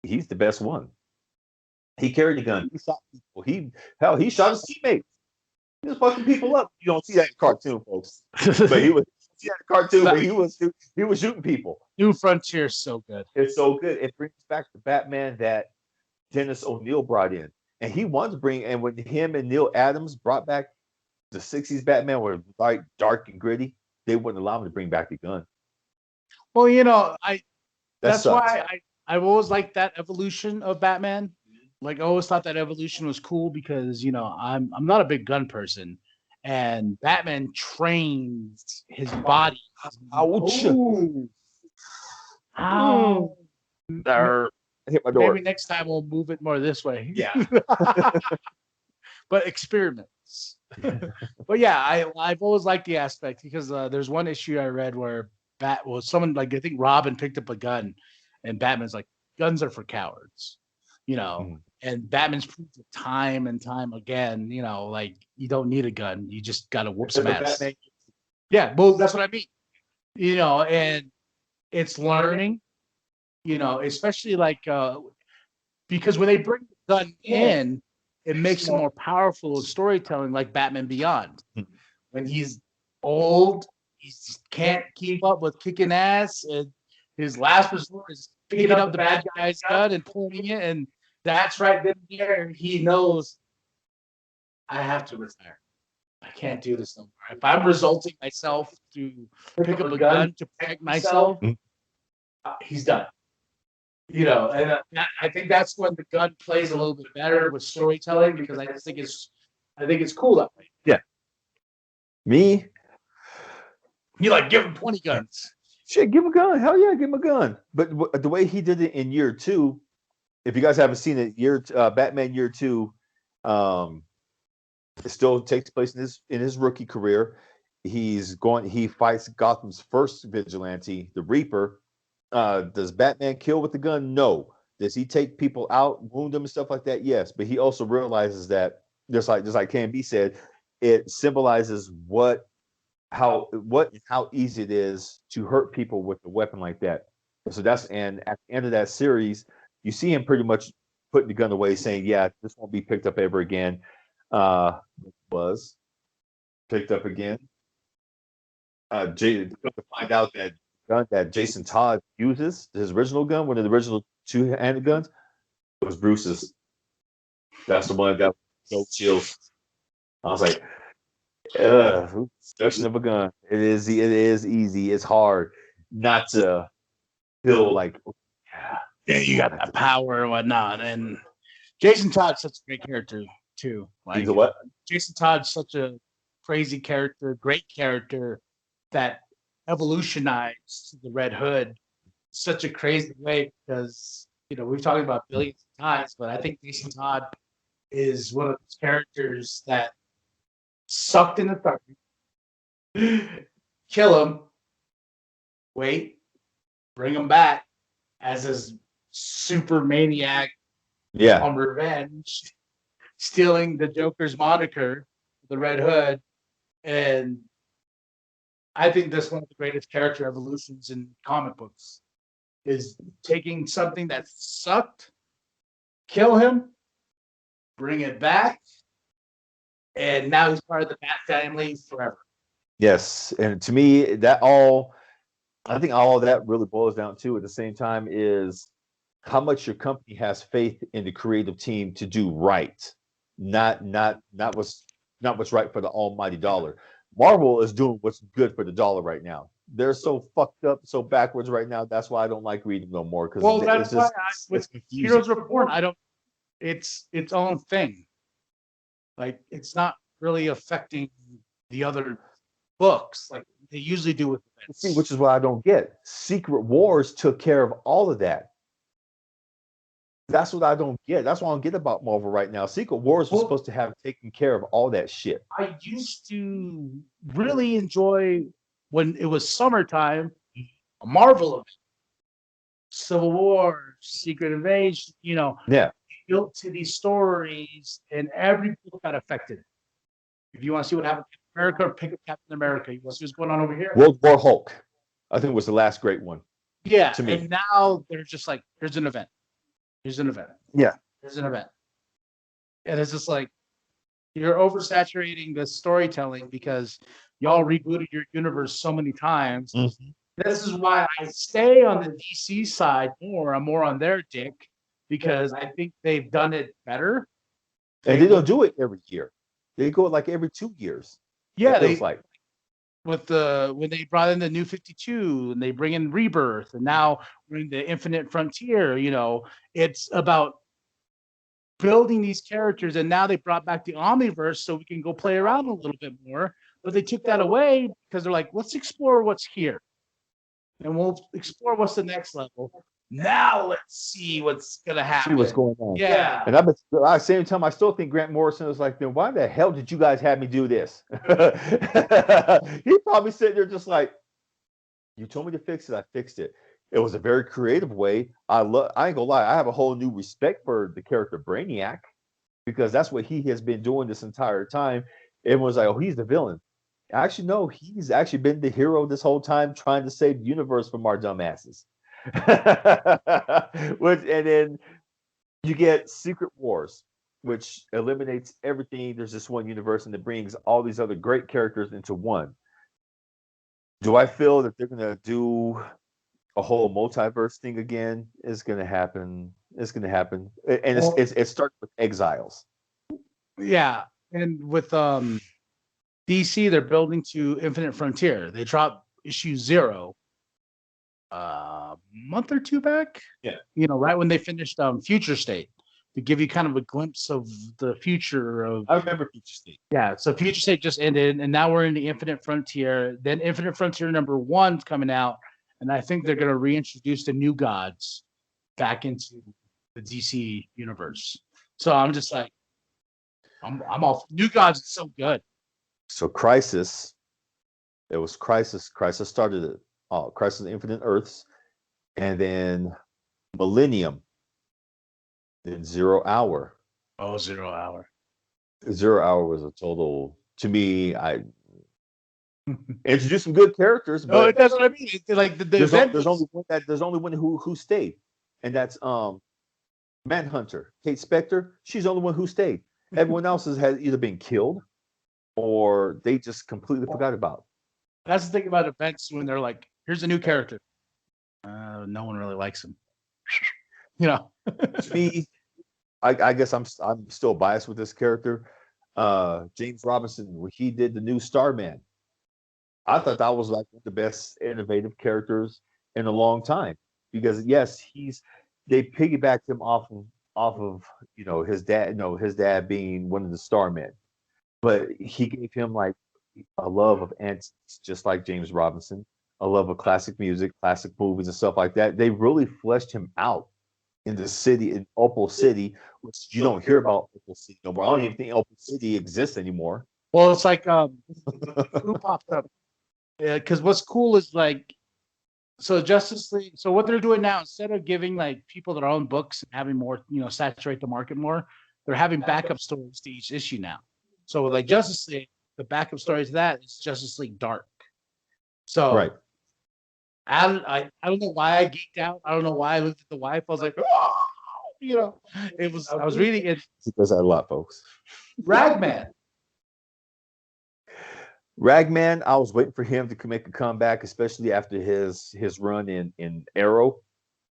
he's the best one. He carried a gun. He shot people. He shot his teammates. He was fucking people up. You don't see that in cartoon, folks. But he was but he was shooting people. New Frontier is so good. It's so good. It brings back the Batman that Dennis O'Neil brought in. And he wanted to bring, and when him and Neil Adams brought back the 60s Batman, were like dark and gritty, they wouldn't allow him to bring back the gun. Well, that's why I've always liked that evolution of Batman. Like I always thought that evolution was cool because I'm not a big gun person, and Batman trains his body. Ouch. Ooh. Ow. I hit my door. Maybe next time we'll move it more this way. Yeah. But experiments. But yeah, I've always liked the aspect because there's one issue I read where someone like I think Robin picked up a gun, and Batman's like, guns are for cowards, and Batman's proved it time and time again, like you don't need a gun, you just gotta whoop some ass. Yeah, well, that's what I mean, and it's learning, especially like because when they bring the gun in, it makes it more powerful in storytelling, like Batman Beyond. When he's old, he can't keep up with kicking ass, and his last resort is picking up the bad guy's gun and pointing it, and that's right then and there he knows I have to retire. I can't do this no more. If I'm resulting myself to pick up a gun to protect myself, he's done. And I think that's when the gun plays a little bit better with storytelling because I think it's cool that way. Yeah. Me? You like give him 20 guns. Shit, give him a gun. Hell yeah, give him a gun. But the way he did it in year 2, if you guys haven't seen it, Batman year 2, it still takes place in his rookie career. He fights Gotham's first vigilante, the Reaper. Does Batman kill with the gun? No. Does he take people out, wound them and stuff like that? Yes. But he also realizes that just like KMB said, it symbolizes how easy it is to hurt people with a weapon like that. So and at the end of that series, you see him pretty much putting the gun away, saying, "Yeah, this won't be picked up ever again." Was picked up again. To find out that gun that Jason Todd uses, his original gun, one of the original two-handed guns, it was Bruce's. That's the one that no chills. I was like, destruction of a gun. It is easy. It's hard not to feel like, yeah, you got that power and whatnot. And Jason Todd's such a great character too. Like, he's a what? Jason Todd's such a crazy character, great character that evolutionized the Red Hood such a crazy way because we've talked about billions of times, but I think Jason Todd is one of those characters that sucked in the third, kill him, wait, bring him back as his super maniac on revenge, stealing the Joker's moniker, the Red Hood, and I think that's one of the greatest character evolutions in comic books, is taking something that sucked, kill him, bring it back, and now he's part of the Bat family forever. Yes, and to me, I think all of that really boils down to at the same time is how much your company has faith in the creative team to do right, not what's right for the almighty dollar. Marvel is doing what's good for the dollar right now. They're so fucked up, so backwards right now. That's why I don't like reading no more. Well, that's why with Heroes Reborn, it's its own thing. Like it's not really affecting the other books like they usually do with events. See, which is what I don't get. Secret Wars took care of all of that. That's what I don't get. That's what I don't get about Marvel right now. Secret Wars was supposed to have taken care of all that shit. I used to really enjoy when it was summertime, a Marvel event. Civil War, Secret Invasion, built to these stories, and every book got affected. If you want to see what happened in America, pick up Captain America. You want to see what's going on over here? World War Hulk, I think, was the last great one. Yeah, to me. And now they're just like, there's an event. There's an event. Yeah. There's an event. And it's just like, you're oversaturating the storytelling because y'all rebooted your universe so many times. Mm-hmm. This is why I stay on the DC side more. I'm more on their dick because I think they've done it better. And they don't do it every year. They go like every 2 years. Yeah, with the when they brought in the New 52 and they bring in Rebirth, and now we're in the Infinite Frontier. It's about building these characters, and now they brought back the Omniverse so we can go play around a little bit more. But they took that away because they're like, let's explore what's here, and we'll explore what's the next level. Now let's see what's gonna happen. See what's going on. Yeah. And at the same time, I still think Grant Morrison was like, then why the hell did you guys have me do this? He probably sitting there just like, you told me to fix it, I fixed it. It was a very creative way. I ain't gonna lie, I have a whole new respect for the character Brainiac, because that's what he has been doing this entire time. Everyone's like, oh, he's the villain. Actually, no, he's actually been the hero this whole time, trying to save the universe from our dumbasses. And then you get Secret Wars, which eliminates everything. There's this one universe, and it brings all these other great characters into one. Do I feel that they're gonna do a whole multiverse thing again? It's gonna happen. It's gonna happen, and it starts with Exiles. Yeah, and with DC, they're building to Infinite Frontier. They dropped issue 0 a month or two back. Yeah, right when they finished Future State, to give you kind of a glimpse of the future of. I remember Future State. Yeah, so Future State just ended, and now we're in the Infinite Frontier. Then Infinite Frontier #1's coming out, and I think they're going to reintroduce the new gods back into the DC universe. So I'm just like, I'm all new gods is so good. So Crisis, it was Crisis. Crisis started it. Crisis Infinite Earths, and then Millennium, then 0 Hour. Oh, 0 Hour. 0 Hour was a total, to me, I introduced some good characters, but that's what I mean. It's like there's only one who stayed, and that's Manhunter. Kate Spector, she's the only one who stayed. Everyone else has either been killed or they just completely forgot about. That's the thing about events when they're like, here's a new character. No one really likes him. To me, I guess I'm still biased with this character. James Robinson, when he did the new Starman, I thought that was like one of the best innovative characters in a long time, because yes, they piggybacked him off of his dad being one of the Starmen, but he gave him like a love of antiques, just like James Robinson, a love of classic music, classic movies, and stuff like that. They really fleshed him out in the city, in Opal City, which you don't hear about Opal City no more. I don't even think Opal City exists anymore. Well, it's like who popped up? Yeah, because what's cool is like, so Justice League. So what they're doing now, instead of giving like people their own books and having more, saturate the market more, they're having backup stories to each issue now. So with like Justice League, the backup story to that is Justice League Dark. So right. I don't know why I geeked out. I don't know why I looked at the wife. I was like, oh! I was reading it. He does that a lot, folks. Ragman, I was waiting for him to make a comeback, especially after his run in Arrow.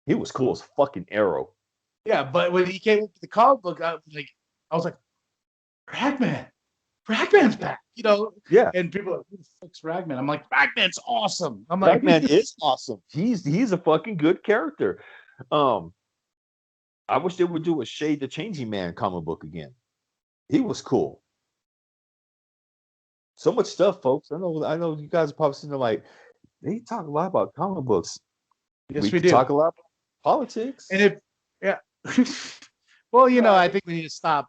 He was cool as fucking Arrow. Yeah, but when he came up with the comic book, I was like, Ragman's back, Yeah. And people are like, who the fuck's Ragman? I'm like, Ragman's awesome. I'm like, Ragman is awesome. He's a fucking good character. I wish they would do a Shade the Changing Man comic book again. He was cool. So much stuff, folks. I know you guys are probably sitting there like, they talk a lot about comic books. Yes, we do. Talk a lot about politics. And well, I think we need to stop.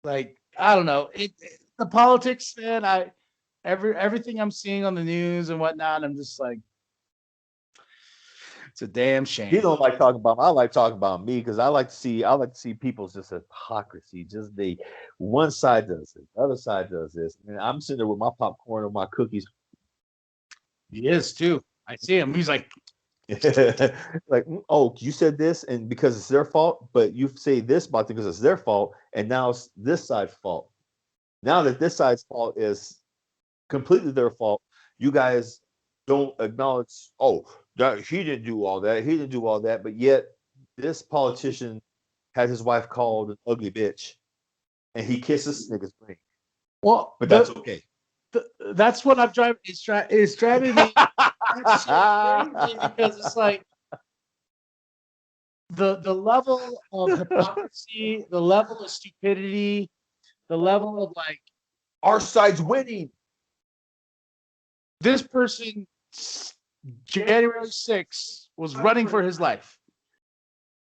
Like, I don't know. The politics, man. Everything I'm seeing on the news and whatnot, I'm just like, it's a damn shame. You don't like talking about. I like talking about me, because I like to see people's just hypocrisy. Just one side does it, the other side does this, and I'm sitting there with my popcorn and my cookies. He is too. I see him. He's like, like, oh, you said this, and because it's their fault, but you say this about it because it's their fault, and now it's this side's fault. Now that this side's fault is completely their fault, you guys don't acknowledge, oh, that he didn't do all that, but yet this politician had his wife called an ugly bitch, and he kisses niggas' brain. Well, but that's okay. That's what I'm driving. It's driving me that's so crazy because it's like the level of hypocrisy, the level of stupidity, the level of like our side's winning. This person, January 6th, was running for his life.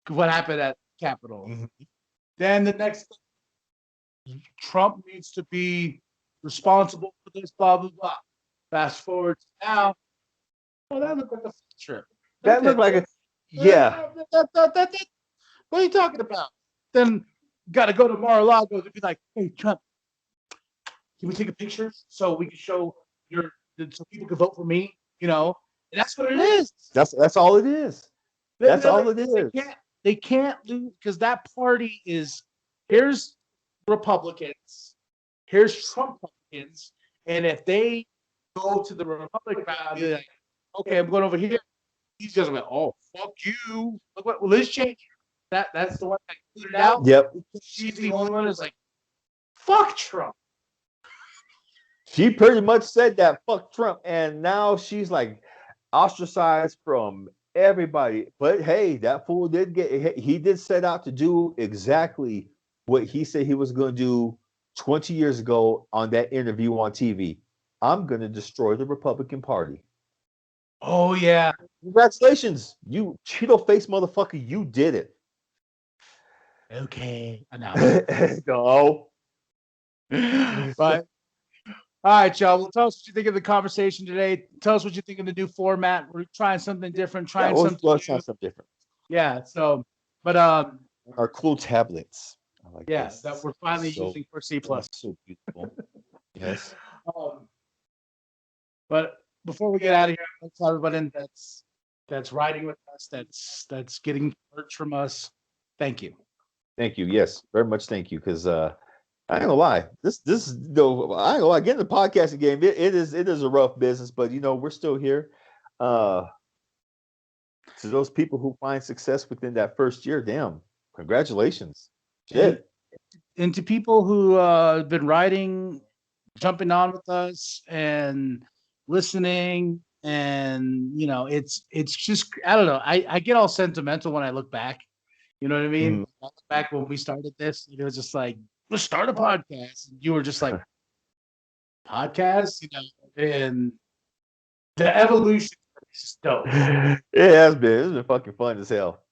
What happened at Capitol? Mhm. Then the next, Trump needs to be responsible for this, blah, blah, blah. Fast forward to now. Oh, that looked like a field trip. That looked like a, yeah. What are you talking about? Then got to go to Mar-a-Lago to be like, hey, Trump, can we take a picture so we can show so people can vote for me? You know, and that's what it is. That's all it is. That's all it is. They can't lose because that party is here's Republicans, here's Trump Republicans, and if they go to the Republican crowd, they're like, okay, I'm going over here. He's just like, oh, fuck you. Look what Liz changed. That's the one that put it out. Yep. She's the only one who's like, fuck Trump. She pretty much said that, fuck Trump, and now she's like ostracized from everybody. But hey, that fool he did set out to do exactly what he said he was going to do 20 years ago on that interview on TV. I'm going to destroy the Republican Party. Oh, yeah. Congratulations, you Cheeto face motherfucker, you did it. Okay. No. But all right, y'all. Well, tell us what you think of the conversation today. Tell us what you think of the new format. We're trying something different. Trying something different. Yeah. So, but our cool tablets. I like this. That we're finally using for Cplus. So beautiful. Yes. But before we get out of here, let's tell everybody that's riding with us, that's getting merch from us. Thank you. Thank you. Yes, very much. Thank you. Because I ain't gonna lie. This I ain't gonna lie. Getting the podcasting game, it is a rough business, but we're still here. To those people who find success within that first year, damn, congratulations. Shit. And to people who have been writing, jumping on with us and listening, and it's just I don't know. I get all sentimental when I look back. You know what I mean? I look back when we started this, it was just like, let's start a podcast. And you were just like, podcast, and the evolution is dope. It has been. It's been fucking fun as hell.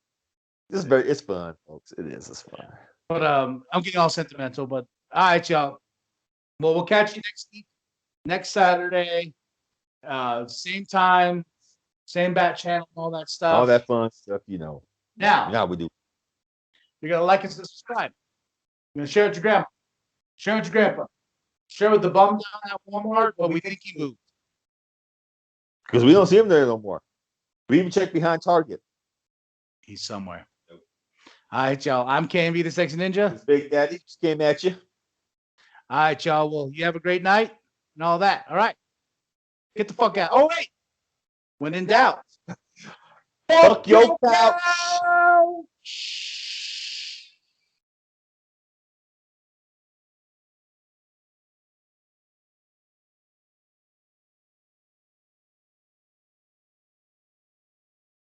It's fun, folks. It is. It's fun. But I'm getting all sentimental. But all right, y'all. Well, we'll catch you next week, next Saturday, same time, same bat channel, all that stuff. All that fun stuff, Now we do. You're gonna like and subscribe. You're gonna share it with your grandma. Share it with your grandpa. Share with the bum down at Walmart, but we think he moved. Because we don't see him there no more. We even check behind Target. He's somewhere. All right, y'all. I'm KMV, the Sexy Ninja. This Big Daddy just came at you. All right, y'all. Well, you have a great night and all that. All right. Get the fuck out. Oh, wait. When in doubt. Fuck your couch.